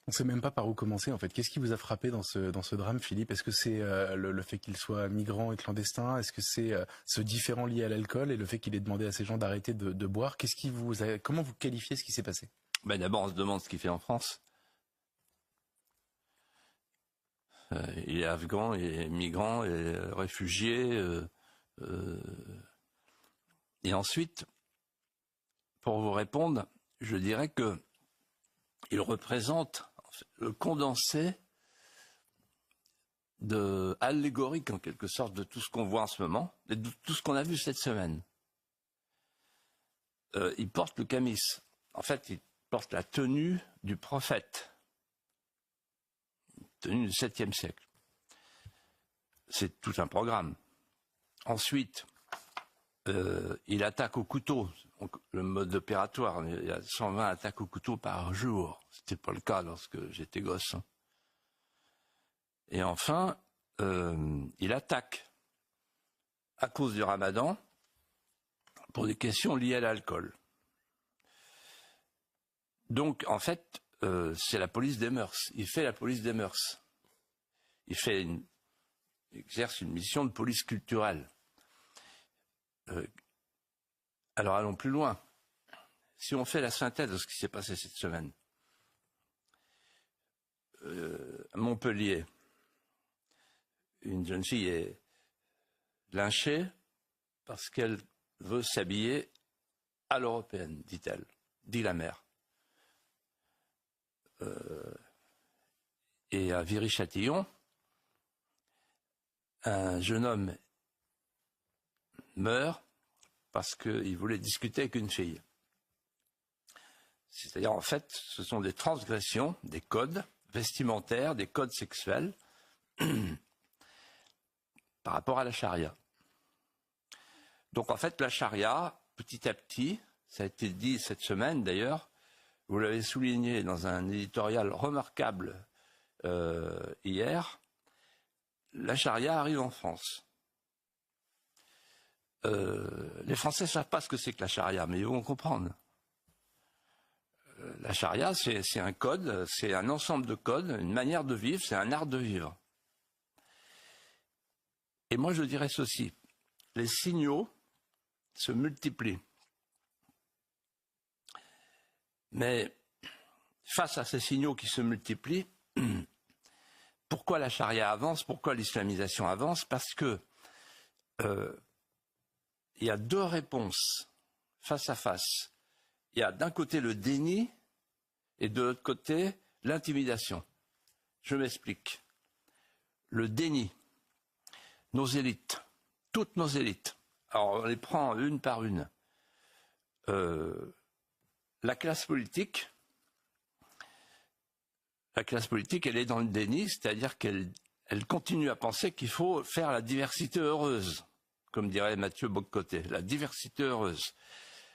On ne sait même pas par où commencer en fait. Qu'est-ce qui vous a frappé dans ce drame, Philippe? Est-ce que c'est le fait qu'il soit migrant et clandestin? Est-ce que c'est ce différend lié à l'alcool et le fait qu'il ait demandé à ces gens d'arrêter de boire? Comment vous qualifiez ce qui s'est passé? Ben d'abord, on se demande ce qu'il fait en France. Il est afghan, il est migrant, il est réfugié. Et ensuite, pour vous répondre, je dirais que il représente le condensé allégorique en quelque sorte de tout ce qu'on voit en ce moment et de tout ce qu'on a vu cette semaine. Il porte le camis. En fait, il porte la tenue du prophète, tenue du 7e siècle. C'est tout un programme. Ensuite, il attaque au couteau. Donc, le mode opératoire, il y a 120 attaques au couteau par jour. C'était pas le cas lorsque j'étais gosse. Et enfin, il attaque à cause du Ramadan pour des questions liées à l'alcool. Donc, en fait, c'est la police des mœurs. Il fait la police des mœurs. Il exerce une mission de police culturelle. Alors, allons plus loin. Si on fait la synthèse de ce qui s'est passé cette semaine, à Montpellier, une jeune fille est lynchée parce qu'elle veut s'habiller à l'européenne, dit-elle, dit la mère. Et à Viry-Châtillon, un jeune homme meurt parce qu'il voulait discuter avec une fille. C'est-à-dire, en fait, ce sont des transgressions, des codes vestimentaires, des codes sexuels par rapport à la charia. Donc, en fait, la charia, petit à petit, ça a été dit cette semaine d'ailleurs, vous l'avez souligné dans un éditorial remarquable hier, la charia arrive en France. Les Français ne savent pas ce que c'est que la charia, mais ils vont comprendre. La charia, c'est un code, c'est un ensemble de codes, une manière de vivre, c'est un art de vivre. Et moi, je dirais ceci, les signaux se multiplient. Mais face à ces signaux qui se multiplient, pourquoi la charia avance, pourquoi l'islamisation avance? Parce que il y a deux réponses face à face. Il y a d'un côté le déni et de l'autre côté l'intimidation. Je m'explique. Le déni, nos élites, toutes nos élites, alors on les prend une par une. La classe politique, elle est dans le déni, c'est-à-dire qu'elle continue à penser qu'il faut faire la diversité heureuse, comme dirait Mathieu Bock-Côté, la diversité heureuse.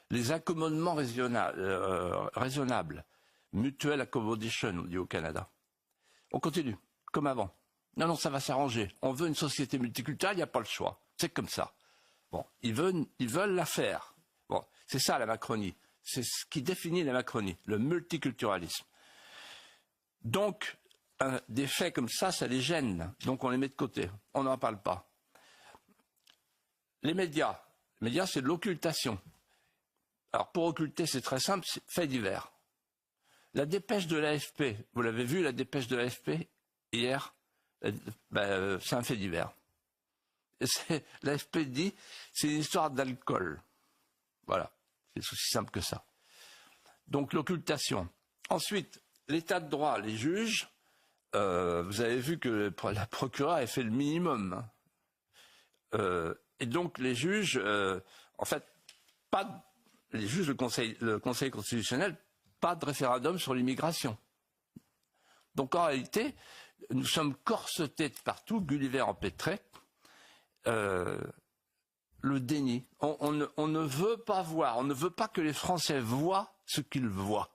Les accommodements raisonnables, mutual accommodation, on dit au Canada. On continue, comme avant. Non, ça va s'arranger. On veut une société multiculturelle, il n'y a pas le choix. C'est comme ça. Bon, ils veulent la faire. Bon, c'est ça la Macronie. C'est ce qui définit la Macronie, le multiculturalisme. Donc, des faits comme ça les gêne. Donc on les met de côté. On n'en parle pas. Les médias, c'est de l'occultation. Alors pour occulter, c'est très simple, c'est fait divers. La dépêche de l'AFP, vous l'avez vu, la dépêche de l'AFP hier, c'est un fait divers. L'AFP dit, c'est une histoire d'alcool. Voilà, c'est aussi simple que ça. Donc l'occultation. Ensuite, l'état de droit, les juges, vous avez vu que la procureure a fait le minimum. Et donc les juges, en fait, les juges, le Conseil constitutionnel, pas de référendum sur l'immigration. Donc en réalité, nous sommes corsetés de partout, Gulliver empêtré, le déni. On ne veut pas voir, on ne veut pas que les Français voient ce qu'ils voient.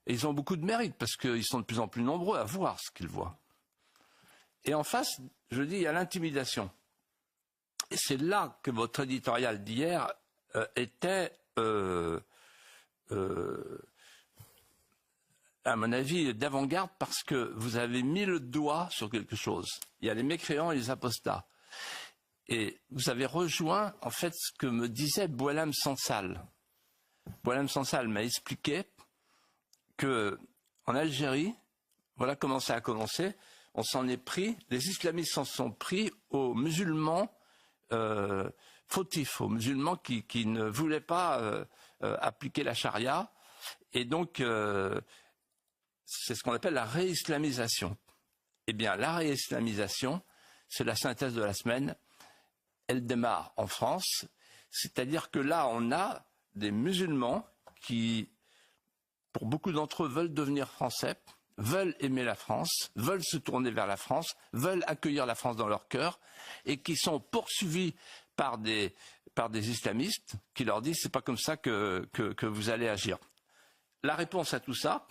Et ils ont beaucoup de mérite, parce qu'ils sont de plus en plus nombreux à voir ce qu'ils voient. Et en face, je dis, il y a l'intimidation. Et c'est là que votre éditorial d'hier était à mon avis, d'avant-garde parce que vous avez mis le doigt sur quelque chose. Il y a les mécréants et les apostats. Et vous avez rejoint, en fait, ce que me disait Boualem Sansal. Boualem Sansal m'a expliqué que en Algérie, voilà comment ça a commencé, on s'en est pris, les islamistes s'en sont pris aux musulmans fautifs, aux musulmans qui ne voulaient pas appliquer la charia. Et donc, c'est ce qu'on appelle la réislamisation. Eh bien, la réislamisation, c'est la synthèse de la semaine. Elle démarre en France, c'est-à-dire que là, on a des musulmans qui, pour beaucoup d'entre eux, veulent devenir français, veulent aimer la France, veulent se tourner vers la France, veulent accueillir la France dans leur cœur, et qui sont poursuivis par des islamistes qui leur disent c'est pas comme ça que vous allez agir. La réponse à tout ça,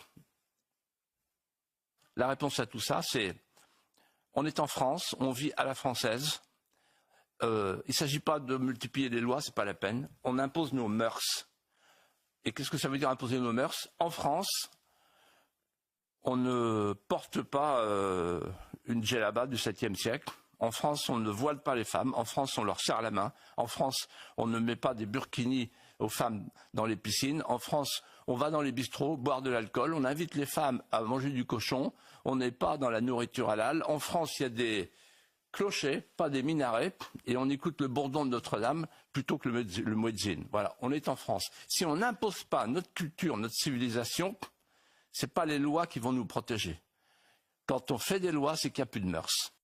c'est on est en France, on vit à la française. Il ne s'agit pas de multiplier les lois, c'est pas la peine. On impose nos mœurs. Et qu'est-ce que ça veut dire imposer nos mœurs? En France, on ne porte pas une djellaba du 7e siècle. En France, on ne voile pas les femmes. En France, on leur serre la main. En France, on ne met pas des burkinis aux femmes dans les piscines. En France, on va dans les bistrots boire de l'alcool. On invite les femmes à manger du cochon. On n'est pas dans la nourriture halal. En France, il y a des clochers, pas des minarets, et on écoute le bourdon de Notre-Dame plutôt que le muezzin. Voilà, on est en France. Si on n'impose pas notre culture, notre civilisation, c'est pas les lois qui vont nous protéger. Quand on fait des lois, c'est qu'il n'y a plus de mœurs.